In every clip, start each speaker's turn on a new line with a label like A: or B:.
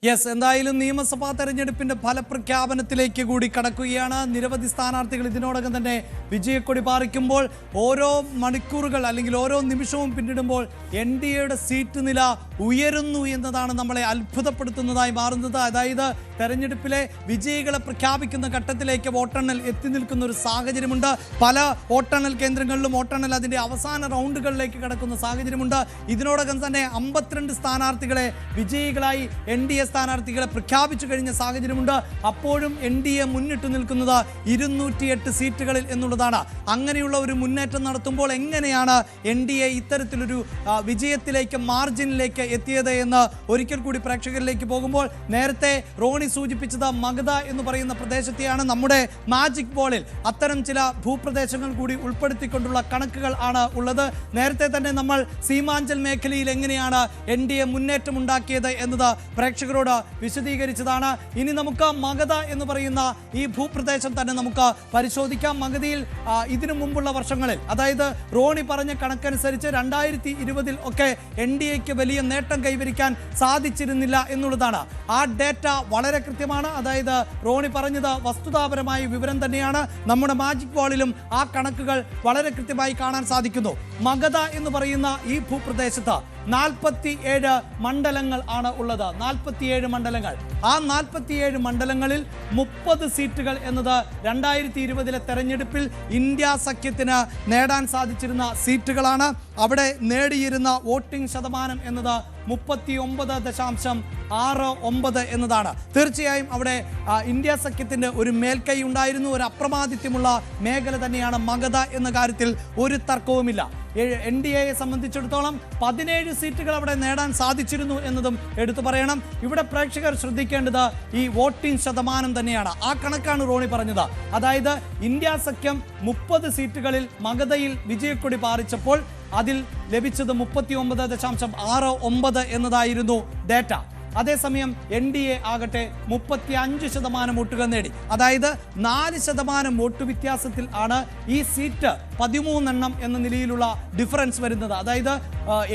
A: Yes, എന്തായാലും നിയമസഭാ തെരഞ്ഞെടുപ്പിന്റെ ഫലപ്രഖ്യാപനത്തിലേക്ക് കൂടി കടക്കുകയാണ്. നിരവധി സ്ഥാനാർത്ഥികൾ ഇതിനോടകം തന്നെ വിജയക്കൊടി പാറിക്കുമ്പോൾ ഓരോ മണിക്കൂറുകൾ അല്ലെങ്കിൽ ഓരോ നിമിഷവും പിന്നിടുമ്പോൾ NDAയുടെ സീറ്റ് നില ഉയരുന്നു എന്നതാണ് നമ്മളെ അത്ഭുതപ്പെടുത്തുന്നതായി മാറുന്നത്. അതായത് തെരഞ്ഞെടുപ്പിലെ വിജയികളെ പ്രഖ്യാപിക്കുന്ന ഘട്ടത്തിലേക്ക് വോട്ടെണ്ണൽ എത്തി നിൽക്കുന്ന ഒരു സാഹചര്യമുണ്ട്. പല വോട്ടെണ്ണൽ കേന്ദ്രങ്ങളിലും വോട്ടെണ്ണൽ അതിൻ്റെ അവസാന റൗണ്ടുകളിലേക്ക് കടക്കുന്ന സാഹചര്യമുണ്ട്. ഇതിനോടകം തന്നെ 52 സ്ഥാനാർത്ഥികളെ വിജയികളായി NDA സ്ഥാനാർത്ഥികളെ പ്രഖ്യാപിച്ചു കഴിഞ്ഞ സാഹചര്യമുണ്ട്. അപ്പോഴും NDA മുന്നിട്ട് നിൽക്കുന്നത് 208 സീറ്റുകളിൽ എന്നുള്ളതാണ്. അങ്ങനെയുള്ള ഒരു മുന്നേറ്റം നടത്തുമ്പോൾ എങ്ങനെയാണ് NDA ഇത്തരത്തിലൊരു വിജയത്തിലേക്ക് മാർജിനിലേക്ക് എത്തിയത് എന്ന് ഒരിക്കൽ കൂടി പ്രേക്ഷകരിലേക്ക് പോകുമ്പോൾ, നേരത്തെ റോണി സൂചിപ്പിച്ചത് മഗധ എന്ന് പറയുന്ന പ്രദേശത്തെയാണ്. നമ്മുടെ മാജിക് ബോളിൽ അത്തരം ചില ഭൂപ്രദേശങ്ങൾ കൂടി ഉൾപ്പെടുത്തിക്കൊണ്ടുള്ള കണക്കുകൾ ആണ് ഉള്ളത്. നേരത്തെ തന്നെ നമ്മൾ സീമാഞ്ചൽ മേഖലയിൽ എങ്ങനെയാണ് NDA മുന്നേറ്റം ഉണ്ടാക്കിയത് എന്നത് പ്രേക്ഷകരോട് വിശദീകരിച്ചതാണ്. ഇനി നമുക്ക് മഗധ എന്ന് പറയുന്ന ഈ ഭൂപ്രദേശം തന്നെ നമുക്ക് പരിശോധിക്കാം. മഗധയിൽ ഇതിനു മുമ്പുള്ള വർഷങ്ങളിൽ, അതായത് റോണി പറഞ്ഞ കണക്കനുസരിച്ച് 2020 ഒക്കെ NDAക്ക് വലിയ നേട്ടം കൈവരിക്കാൻ സാധിച്ചിരുന്നില്ല എന്നുള്ളതാണ്. ആ ഡേറ്റ വളരെ കൃത്യമാണ്. അതായത് റോണി പറഞ്ഞത് വസ്തുതാപരമായ വിവരം തന്നെയാണ്. നമ്മുടെ മാജിക് ബോളിലും ആ കണക്കുകൾ വളരെ കൃത്യമായി കാണാൻ സാധിക്കുന്നു. മഗധ എന്ന് പറയുന്ന ഈ ഭൂപ്രദേശത്ത് 47 മണ്ഡലങ്ങൾ ആണ് ഉള്ളത്. 47 മണ്ഡലങ്ങൾ. ആ 47 മണ്ഡലങ്ങളിൽ 30 സീറ്റുകൾ എന്നത് 2020 തെരഞ്ഞെടുപ്പിൽ ഇന്ത്യ സഖ്യത്തിന് നേടാൻ സാധിച്ചിരുന്ന സീറ്റുകളാണ്. അവിടെ നേടിയിരുന്ന വോട്ടിംഗ് ശതമാനം എന്നത് 39.69 എന്നതാണ്. തീർച്ചയായും അവിടെ ഇന്ത്യ സഖ്യത്തിൻ്റെ ഒരു മേൽക്കൈ ഉണ്ടായിരുന്നു. ഒരു അപ്രമാദിത്യമുള്ള മേഖല തന്നെയാണ് മഗധ എന്ന കാര്യത്തിൽ ഒരു തർക്കവുമില്ല. NDAയെ സംബന്ധിച്ചിടത്തോളം 17 സീറ്റുകൾ അവിടെ നേടാൻ സാധിച്ചിരുന്നു എന്നതും എടുത്തു പറയണം. ഇവിടെ പ്രേക്ഷകർ ശ്രദ്ധിക്കേണ്ടത് ഈ വോട്ടിംഗ് ശതമാനം തന്നെയാണ്. ആ കണക്കാണ് റോണി പറഞ്ഞത്. അതായത് ഇന്ത്യ സഖ്യം 30 സീറ്റുകളിൽ മഗധയിൽ വിജയക്കൊടി പാറിച്ചപ്പോൾ അതിൽ ലഭിച്ചത് 39.69 എന്നതായിരുന്നു ഡേറ്റ. അതേസമയം NDA ആകട്ടെ 35% വോട്ടുകൾ നേടി. അതായത് 4% വോട്ട് വ്യത്യാസത്തിൽ ആണ് ഈ സീറ്റ് 13 എന്ന നിലയിലുള്ള ഡിഫറൻസ് വരുന്നത്. അതായത്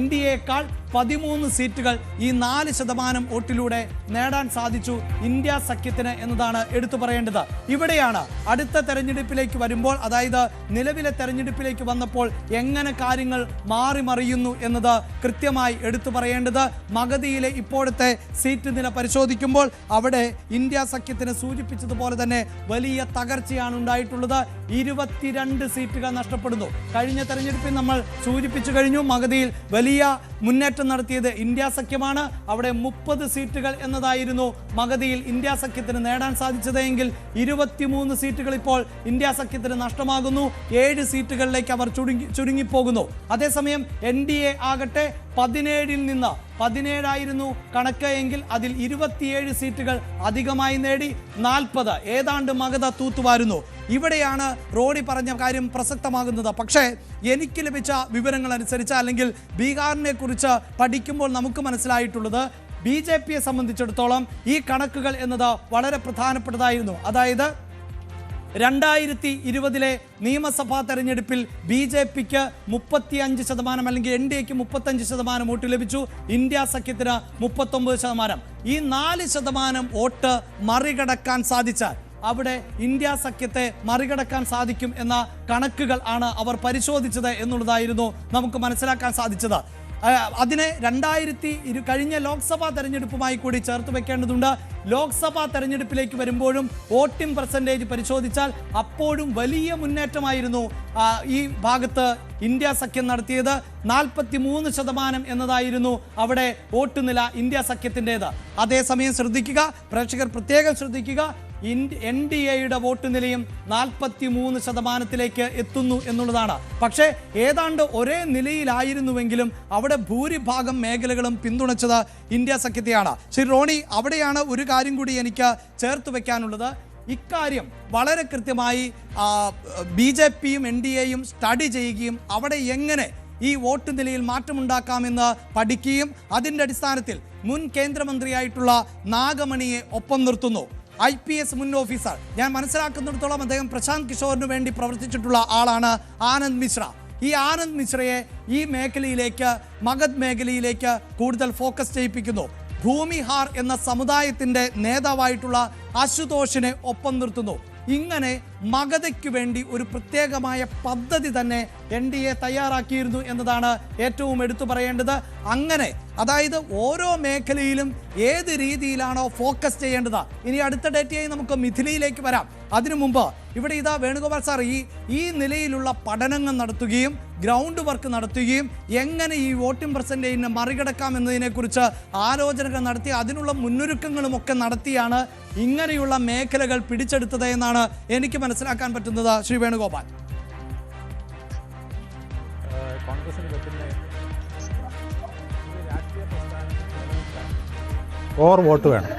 A: NDAയേക്കാൾ 13 സീറ്റുകൾ ഈ 4% വോട്ടിലൂടെ നേടാൻ സാധിച്ചു ഇന്ത്യ സഖ്യത്തിന് എന്നതാണ് എടുത്തു പറയേണ്ടത്. ഇവിടെയാണ് അടുത്ത തെരഞ്ഞെടുപ്പിലേക്ക് വരുമ്പോൾ, അതായത് നിലവിലെ തെരഞ്ഞെടുപ്പിലേക്ക് വന്നപ്പോൾ എങ്ങനെ കാര്യങ്ങൾ മാറി മറിയുന്നു എന്നത് കൃത്യമായി എടുത്തു പറയേണ്ടത്. മഗധയിലെ ഇപ്പോഴത്തെ സീറ്റ് നില പരിശോധിക്കുമ്പോൾ അവിടെ ഇന്ത്യ സഖ്യത്തിന് സൂചിപ്പിച്ചതുപോലെ തന്നെ വലിയ തകർച്ചയാണ് ഉണ്ടായിട്ടുള്ളത്. 22 സീറ്റുകൾ നഷ്ടപ്പെടുന്നു. കഴിഞ്ഞ തെരഞ്ഞെടുപ്പിൽ നമ്മൾ സൂചിപ്പിച്ചു കഴിഞ്ഞു, മഗധയിൽ വലിയ മുന്നേറ്റം നടത്തിയത് ഇന്ത്യ സഖ്യമാണ്. അവിടെ 30 സീറ്റുകൾ എന്നതായിരുന്നു മഗധയിൽ ഇന്ത്യ സഖ്യത്തിന് നേടാൻ സാധിച്ചതെങ്കിൽ 23 സീറ്റുകൾ ഇപ്പോൾ ഇന്ത്യ സഖ്യത്തിന് നഷ്ടമാകുന്നു. 7 സീറ്റുകളിലേക്ക് അവർ ചുരുങ്ങിപ്പോകുന്നു. അതേസമയം NDA ആകട്ടെ 17 നിന്ന് 17 കണക്ക് എങ്കിൽ അതിൽ 27 സീറ്റുകൾ അധികമായി നേടി 40. ഏതാണ്ട് മഗധ തൂത്തുവാരുന്നു. ഇവിടെയാണ് റോണി പറഞ്ഞ കാര്യം പ്രസക്തമാകുന്നത്. പക്ഷേ എനിക്ക് ലഭിച്ച വിവരങ്ങൾ അനുസരിച്ച്, അല്ലെങ്കിൽ ബീഹാറിനെ കുറിച്ച് പഠിക്കുമ്പോൾ നമുക്ക് മനസ്സിലായിട്ടുള്ളത്, BJPയെ സംബന്ധിച്ചിടത്തോളം ഈ കണക്കുകൾ എന്നത് വളരെ പ്രധാനപ്പെട്ടതായിരുന്നു. അതായത് 2020 നിയമസഭാ തെരഞ്ഞെടുപ്പിൽ BJPക്ക് 35% അല്ലെങ്കിൽ NDAക്ക് 35% വോട്ട് ലഭിച്ചു. ഇന്ത്യ സഖ്യത്തിന് 39%. ഈ 4% വോട്ട് മറികടക്കാൻ സാധിച്ചാൽ അവിടെ ഇന്ത്യ സഖ്യത്തെ മറികടക്കാൻ സാധിക്കും എന്ന കണക്കുകൾ ആണ് അവർ പരിശോധിച്ചത് എന്നുള്ളതായിരുന്നു നമുക്ക് മനസ്സിലാക്കാൻ സാധിച്ചത്. അതിനെ കഴിഞ്ഞ ലോക്സഭാ തെരഞ്ഞെടുപ്പുമായി കൂടി ചേർത്ത് വെക്കേണ്ടതുണ്ട്. ലോക്സഭാ തെരഞ്ഞെടുപ്പിലേക്ക് വരുമ്പോഴും വോട്ടിംഗ് പെർസെൻറ്റേജ് പരിശോധിച്ചാൽ അപ്പോഴും വലിയ മുന്നേറ്റമായിരുന്നു ഈ ഭാഗത്ത് ഇന്ത്യ സഖ്യം നടത്തിയത്. 43% എന്നതായിരുന്നു അവിടെ വോട്ട് നില ഇന്ത്യ സഖ്യത്തിൻ്റെത്. അതേസമയം ശ്രദ്ധിക്കുക, പ്രേക്ഷകർ പ്രത്യേകം ശ്രദ്ധിക്കുക, NDAയുടെ വോട്ട് നിലയും 43% എത്തുന്നു എന്നുള്ളതാണ്. പക്ഷേ ഏതാണ്ട് ഒരേ നിലയിലായിരുന്നുവെങ്കിലും അവിടെ ഭൂരിഭാഗം മേഖലകളും പിന്തുണച്ചത് ഇന്ത്യ സഖ്യത്തെയാണ്. ശ്രീ റോണി, അവിടെയാണ് ഒരു കാര്യം കൂടി എനിക്ക് ചേർത്ത് വെക്കാനുള്ളത്. ഇക്കാര്യം വളരെ കൃത്യമായി BJPയും NDAയും സ്റ്റഡി ചെയ്യുകയും അവിടെ എങ്ങനെ ഈ വോട്ട് നിലയിൽ മാറ്റമുണ്ടാക്കാമെന്ന് പഠിക്കുകയും അതിൻ്റെ അടിസ്ഥാനത്തിൽ മുൻ കേന്ദ്രമന്ത്രിയായിട്ടുള്ള നാഗമണിയെ ഒപ്പം നിർത്തുന്നു. IPS മുൻ ഓഫീസർ. ഞാൻ മനസ്സിലാക്കുന്നിടത്തോളം അദ്ദേഹം പ്രശാന്ത് കിഷോറിന് വേണ്ടി പ്രവർത്തിച്ചിട്ടുള്ള ആളാണ് ആനന്ദ് മിശ്ര. ഈ ആനന്ദ് മിശ്രയെ ഈ മേഖലയിലേക്ക്, മഗധ് മേഖലയിലേക്ക് കൂടുതൽ ഫോക്കസ് ചെയ്യിപ്പിക്കുന്നു. ഭൂമിഹാർ എന്ന സമുദായത്തിൻ്റെ നേതാവായിട്ടുള്ള അശുതോഷിനെ ഒപ്പം നിർത്തുന്നു. ഇങ്ങനെ മഗധയ്ക്ക് വേണ്ടി ഒരു പ്രത്യേകമായ പദ്ധതി തന്നെ NDA തയ്യാറാക്കിയിരുന്നു എന്നതാണ് ഏറ്റവും എടുത്തു പറയേണ്ടത്. അങ്ങനെ അതായത് ഓരോ മേഖലയിലും ഏത് രീതിയിലാണോ ഫോക്കസ് ചെയ്യേണ്ടത്. ഇനി അടുത്ത ഡേറ്റയായി നമുക്ക് മിഥിലയിലേക്ക് വരാം. അതിനു മുമ്പ് ഇവിടെ ഇതാ വേണുഗോപാൽ സാർ ഈ നിലയിലുള്ള പഠനങ്ങൾ നടത്തുകയും ഗ്രൗണ്ട് വർക്ക് നടത്തുകയും എങ്ങനെ ഈ വോട്ടിംഗ് പെർസെൻറ്റേജിനെ മറികടക്കാം എന്നതിനെക്കുറിച്ച് ആലോചനകൾ നടത്തി അതിനുള്ള മുന്നൊരുക്കങ്ങളുമൊക്കെ നടത്തിയാണ് ഇങ്ങനെയുള്ള മേഖലകൾ പിടിച്ചെടുത്തത് എന്നാണ് എനിക്ക് മനസ്സിലാക്കാൻ പറ്റുന്നത്. ശ്രീ വേണുഗോപാൽ,
B: കോർ വോട്ട് വേണം.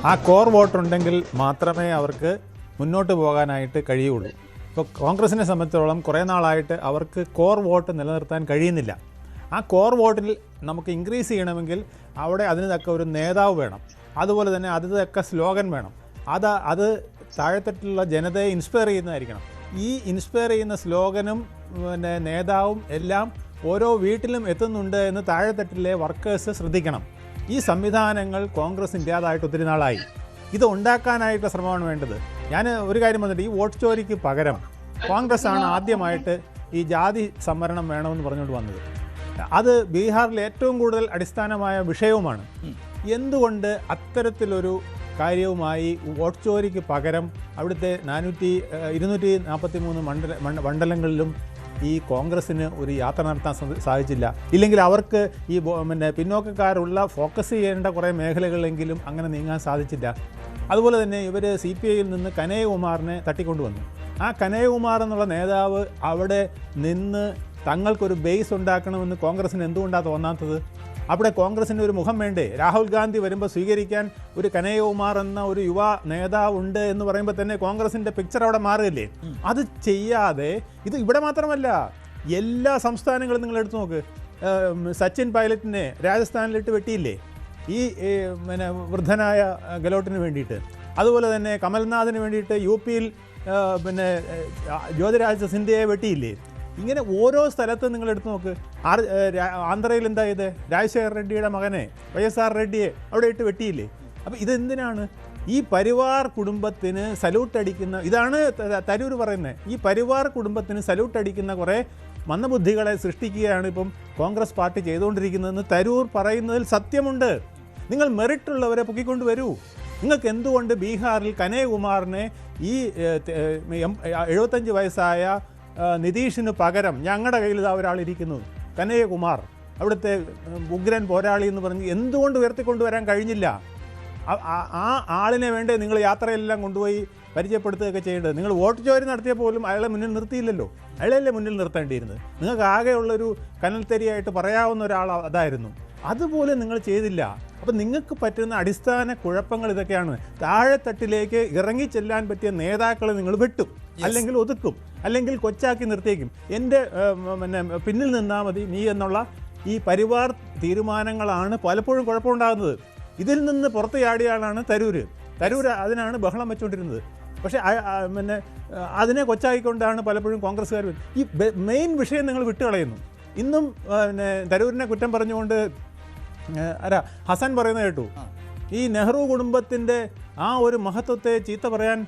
B: ആ കോർ വോട്ട് ഉണ്ടെങ്കിൽ മാത്രമേ അവർക്ക് മുന്നോട്ട് പോകാനായിട്ട് കഴിയുള്ളൂ. ഇപ്പോൾ കോൺഗ്രസിനെ സംബന്ധിച്ചിടത്തോളം കുറേ നാളായിട്ട് അവർക്ക് കോർ വോട്ട് നിലനിർത്താൻ കഴിയുന്നില്ല. ആ കോർ വോട്ടിൽ നമുക്ക് ഇൻക്രീസ് ചെയ്യണമെങ്കിൽ അവിടെ അതിന് തക്ക ഒരു നേതാവ് വേണം. അതുപോലെ തന്നെ അതിന് തക്ക സ്ലോഗൻ വേണം. അത് താഴെത്തട്ടിലുള്ള ജനതയെ ഇൻസ്പയർ ചെയ്യുന്നതായിരിക്കണം. ഈ ഇൻസ്പയർ ചെയ്യുന്ന സ്ലോഗനും പിന്നെ നേതാവും എല്ലാം ഓരോ വീട്ടിലും എത്തുന്നുണ്ട് എന്ന് താഴെത്തട്ടിലെ വർക്കേഴ്സ് ശ്രദ്ധിക്കണം. ഈ സംവിധാനങ്ങൾ കോൺഗ്രസ് ഇല്ലാതായിട്ട് ഒത്തിരി നാളായി. ഇത് ഉണ്ടാക്കാനായിട്ട് ശ്രമമാണ് വേണ്ടത്. ഞാൻ ഒരു കാര്യം പറഞ്ഞിട്ട്, ഈ വോട്ട് ചോരിക്ക് പകരം കോൺഗ്രസ് ആണ് ആദ്യമായിട്ട് ഈ ജാതി സംവരണം വേണമെന്ന് പറഞ്ഞുകൊണ്ട് വന്നത്. അത് ബീഹാറിൽ ഏറ്റവും കൂടുതൽ അടിസ്ഥാനമായ വിഷയവുമാണ്. എന്തുകൊണ്ട് അത്തരത്തിലൊരു കാര്യവുമായി വോട്ട് ചോരിക്ക് പകരം അവിടുത്തെ 243 മണ്ഡലങ്ങളിലും ഈ കോൺഗ്രസ്സിന് ഒരു യാത്ര നടത്താൻ സാധിച്ചില്ല? ഇല്ലെങ്കിൽ അവർക്ക് ഈ പിന്നോക്കക്കാരുള്ള ഫോക്കസ് ചെയ്യേണ്ട കുറേ മേഖലകളിലെങ്കിലും അങ്ങനെ നീങ്ങാൻ സാധിച്ചില്ല. അതുപോലെ തന്നെ ഇവർ CPIയിൽ നിന്ന് കനയ്യകുമാറിനെ തട്ടിക്കൊണ്ടുവന്നു. ആ കനയ്യകുമാർ എന്നുള്ള നേതാവ് അവിടെ നിന്ന് തങ്ങൾക്കൊരു ബേസ് ഉണ്ടാക്കണമെന്ന് കോൺഗ്രസ്സിന് എന്തുകൊണ്ടാണ് തോന്നാത്തത്? അവിടെ കോൺഗ്രസിന് ഒരു മുഖം വേണ്ടേ? രാഹുൽ ഗാന്ധി വരുമ്പോൾ സ്വീകരിക്കാൻ ഒരു കനയ്യകുമാർ എന്ന ഒരു യുവ നേതാവുണ്ട് എന്ന് പറയുമ്പോൾ തന്നെ കോൺഗ്രസിൻ്റെ പിക്ചർ അവിടെ മാറുകയില്ലേ? അത് ചെയ്യാതെ ഇത് ഇവിടെ മാത്രമല്ല, എല്ലാ സംസ്ഥാനങ്ങളും നിങ്ങൾ എടുത്തു നോക്ക്. സച്ചിൻ പൈലറ്റിനെ രാജസ്ഥാനിലിട്ട് വെട്ടിയില്ലേ ഈ വൃദ്ധനായ ഗെലോട്ടിന് വേണ്ടിയിട്ട്? അതുപോലെ തന്നെ കമൽനാഥിന് വേണ്ടിയിട്ട് UPയിൽ ജ്യോതിരാദിത്യ സിന്ധ്യയെ വെട്ടിയില്ലേ? ഇങ്ങനെ ഓരോ സ്ഥലത്തും നിങ്ങൾ എടുത്തു നോക്ക്. ആന്ധ്രയിൽ എന്താ ഇത്? രാജശേഖർ റെഡ്ഡിയുടെ മകനെ YSR റെഡ്ഡിയെ അവിടെ ഇട്ട് വെട്ടിയില്ലേ? അപ്പോൾ ഇതെന്തിനാണ്? ഈ പരിവാർ കുടുംബത്തിന് സല്യൂട്ട് അടിക്കുന്ന, ഇതാണ് തരൂർ പറയുന്നത്, ഈ പരിവാർ കുടുംബത്തിന് സല്യൂട്ട് അടിക്കുന്ന കുറേ മന്ദബുദ്ധികളെ സൃഷ്ടിക്കുകയാണ് ഇപ്പം കോൺഗ്രസ് പാർട്ടി ചെയ്തുകൊണ്ടിരിക്കുന്നതെന്ന് തരൂർ പറയുന്നതിൽ സത്യമുണ്ട്. നിങ്ങൾ മെറിറ്റുള്ളവരെ പൊക്കിക്കൊണ്ട് വരൂ. നിങ്ങൾക്ക് എന്തുകൊണ്ട് ബീഹാറിൽ കനയ്യകുമാറിനെ ഈ 75 വയസ്സായ നിതീഷിന് പകരം ഞങ്ങളുടെ കയ്യിൽ ഇതാ ഒരാളിരിക്കുന്നു, കനയ്യകുമാർ, അവിടുത്തെ ഉഗ്രൻ പോരാളി എന്ന് പറഞ്ഞ് എന്തുകൊണ്ട് ഉയർത്തിക്കൊണ്ടുവരാൻ കഴിഞ്ഞില്ല? ആ ആളിനെ വേണ്ടേ നിങ്ങൾ യാത്രയെല്ലാം കൊണ്ടുപോയി പരിചയപ്പെടുത്തുകയൊക്കെ ചെയ്യേണ്ടത്? നിങ്ങൾ വോട്ട് ചോരി നടത്തിയ പോലും അയാളെ മുന്നിൽ നിർത്തിയില്ലല്ലോ. അയാളല്ലേ മുന്നിൽ നിർത്തേണ്ടിയിരുന്നത്? നിങ്ങൾക്ക് ആകെയുള്ളൊരു കനൽത്തരിയായിട്ട് പറയാവുന്ന ഒരാൾ അതായിരുന്നു. അതുപോലെ നിങ്ങൾ ചെയ്തില്ല. അപ്പം നിങ്ങൾക്ക് പറ്റുന്ന അടിസ്ഥാന കുഴപ്പങ്ങൾ ഇതൊക്കെയാണ്. താഴെത്തട്ടിലേക്ക് ഇറങ്ങിച്ചെല്ലാൻ പറ്റിയ നേതാക്കളെ നിങ്ങൾ വെട്ടും, അല്ലെങ്കിൽ ഒതുക്കും, അല്ലെങ്കിൽ കൊച്ചാക്കി നിർത്തിയേക്കും. എൻ്റെ പിന്നിൽ നിന്നാൽ മതി നീ എന്നുള്ള ഈ പരിവാർ തീരുമാനങ്ങളാണ് പലപ്പോഴും കുഴപ്പമുണ്ടാകുന്നത്. ഇതിൽ നിന്ന് പുറത്ത് ചാടിയാളാണ് തരൂർ. അതിനാണ് ബഹളം വെച്ചുകൊണ്ടിരുന്നത്. പക്ഷേ അതിനെ കൊച്ചാക്കിക്കൊണ്ടാണ് പലപ്പോഴും കോൺഗ്രസ്സുകാർ ഈ മെയിൻ വിഷയം നിങ്ങൾ വിട്ടുകളയുന്നു. ഇന്നും തരൂരിനെ കുറ്റം പറഞ്ഞുകൊണ്ട് ഹസൻ പറയുന്നത് കേട്ടു. ഈ നെഹ്റു കുടുംബത്തിൻ്റെ ആ ഒരു മഹത്വത്തെ ചീത്ത പറയാൻ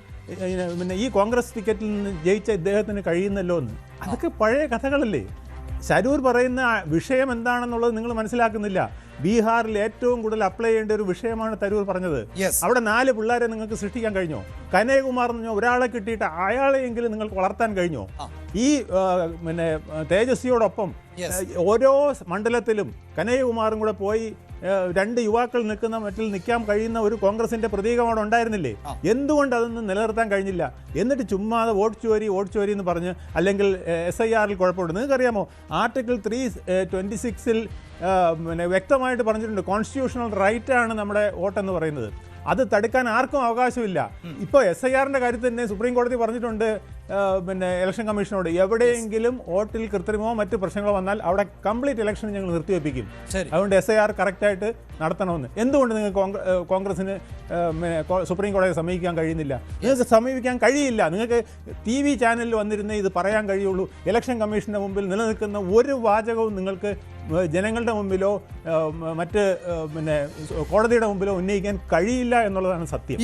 B: ഈ കോൺഗ്രസ് ടിക്കറ്റിൽ നിന്ന് ജയിച്ച ഇദ്ദേഹത്തിന് കഴിയുന്നല്ലോ എന്ന്. അതൊക്കെ പഴയ കഥകളല്ലേ? തരൂർ പറയുന്ന വിഷയം എന്താണെന്നുള്ളത് നിങ്ങൾ മനസ്സിലാക്കുന്നില്ല. ബീഹാറിൽ ഏറ്റവും കൂടുതൽ അപ്ലൈ ചെയ്യേണ്ട ഒരു വിഷയമാണ് തരൂർ പറഞ്ഞത്. അവിടെ 4 പിള്ളേരെ നിങ്ങൾക്ക് സൃഷ്ടിക്കാൻ കഴിഞ്ഞോ? കനയ്യകുമാർ എന്ന് പറഞ്ഞാൽ ഒരാളെ കിട്ടിയിട്ട് അയാളെയെങ്കിലും നിങ്ങൾക്ക് വളർത്താൻ കഴിഞ്ഞോ? ഈ തേജസ്വിയോടൊപ്പം ഓരോ മണ്ഡലത്തിലും കനയ്യകുമാറും കൂടെ പോയി 2 യുവാക്കൾ നിൽക്കുന്ന മറ്റിൽ നിൽക്കാൻ കഴിയുന്ന ഒരു കോൺഗ്രസിന്റെ പ്രതീകം അവിടെ ഉണ്ടായിരുന്നില്ലേ? എന്തുകൊണ്ട് അതൊന്നും നിലനിർത്താൻ കഴിഞ്ഞില്ല? എന്നിട്ട് ചുമ്മാതെ വോട്ട് ചോരി എന്ന് പറഞ്ഞ്, അല്ലെങ്കിൽ SIRൽ കുഴപ്പമുണ്ട്. നിങ്ങൾക്കറിയാമോ, ആർട്ടിക്കിൾ 326 വ്യക്തമായിട്ട് പറഞ്ഞിട്ടുണ്ട്, കോൺസ്റ്റിറ്റ്യൂഷണൽ റൈറ്റാണ് നമ്മുടെ വോട്ടെന്ന് പറയുന്നത്. അത് തടുക്കാൻ ആർക്കും അവകാശമില്ല. ഇപ്പോൾ SIRന്റെ കാര്യത്തിൽ തന്നെ സുപ്രീം കോടതി പറഞ്ഞിട്ടുണ്ട്, പിന്നെ ഇലക്ഷൻ കമ്മീഷനോട് എവിടെയെങ്കിലും വോട്ടിൽ കൃത്രിമമോ മറ്റ് പ്രശ്നങ്ങളോ വന്നാൽ അവിടെ കംപ്ലീറ്റ് ഇലക്ഷൻ ഞങ്ങൾ നിർത്തിവെപ്പിക്കും. അതുകൊണ്ട് SIR കറക്റ്റായിട്ട് നടത്തണമെന്ന്. എന്തുകൊണ്ട് നിങ്ങൾക്ക് കോൺഗ്രസിന് സുപ്രീം കോടതിയെ സമീപിക്കാൻ കഴിയുന്നില്ല? നിങ്ങൾക്ക് സമീപിക്കാൻ കഴിയില്ല. നിങ്ങൾക്ക് TV ചാനലിൽ വന്നിരുന്നേ ഇത് പറയാൻ കഴിയുള്ളൂ. ഇലക്ഷൻ കമ്മീഷൻ്റെ മുമ്പിൽ നിലനിൽക്കുന്ന ഒരു വാചകവും നിങ്ങൾക്ക് ജനങ്ങളുടെ മുമ്പിലോ മറ്റ് പിന്നെ കോടതിയുടെ മുമ്പിലോ ഉന്നയിക്കാൻ കഴിയില്ല എന്നുള്ളതാണ് സത്യം.